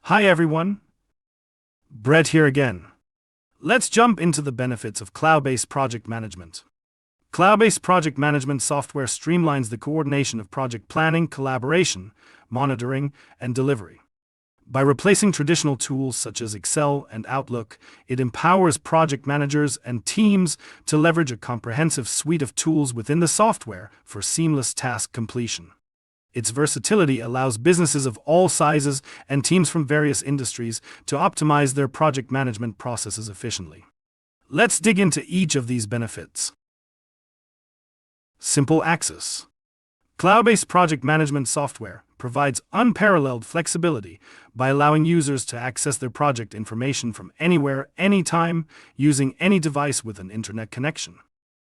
Hi everyone, Brett here again. Let's jump into the benefits of cloud-based project management. Cloud-based project management software streamlines the coordination of project planning, collaboration, monitoring, and delivery. By replacing traditional tools such as Excel and Outlook, it empowers project managers and teams to leverage a comprehensive suite of tools within the software for seamless task completion. Its versatility allows businesses of all sizes and teams from various industries to optimize their project management processes efficiently. Let's dig into each of these benefits. Simple access. Cloud-based project management software provides unparalleled flexibility by allowing users to access their project information from anywhere, anytime, using any device with an internet connection.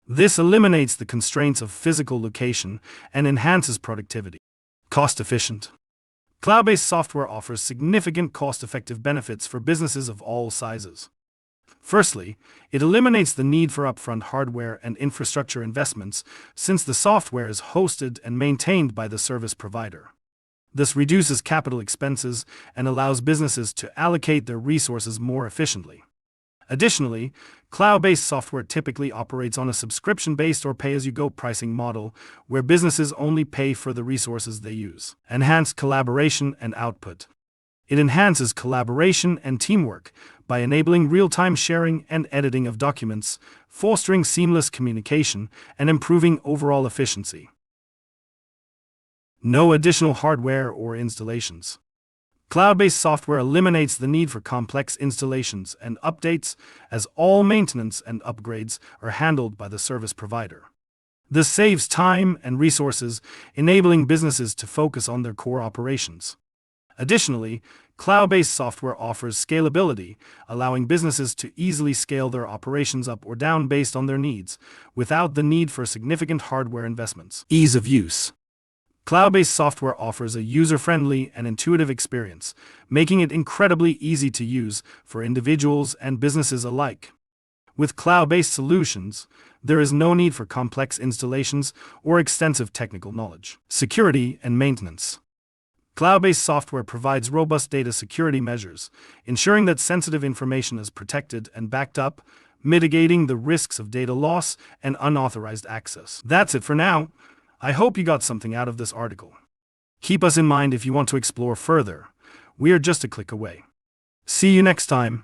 This eliminates the constraints of physical location and enhances productivity. Cost-efficient. Cloud-based software offers significant cost-effective benefits for businesses of all sizes. Firstly, it eliminates the need for upfront hardware and infrastructure investments since the software is hosted and maintained by the service provider. This reduces capital expenses and allows businesses to allocate their resources more efficiently. Additionally, cloud-based software typically operates on a subscription-based or pay-as-you-go pricing model, where businesses only pay for the resources they use. Enhanced collaboration and output. It enhances collaboration and teamwork by enabling real-time sharing and editing of documents, fostering seamless communication, and improving overall efficiency. No additional hardware or installations. Cloud-based software eliminates the need for complex installations and updates, as all maintenance and upgrades are handled by the service provider. This saves time and resources, enabling businesses to focus on their core operations. Additionally, cloud-based software offers scalability, allowing businesses to easily scale their operations up or down based on their needs, without the need for significant hardware investments. Ease of use. Cloud-based software offers a user-friendly and intuitive experience, making it incredibly easy to use for individuals and businesses alike. With cloud-based solutions, there is no need for complex installations or extensive technical knowledge. Security and maintenance. Cloud-based software provides robust data security measures, ensuring that sensitive information is protected and backed up, mitigating the risks of data loss and unauthorized access. That's it for now. I hope you got something out of this article. Keep us in mind if you want to explore further. We are just a click away. See you next time.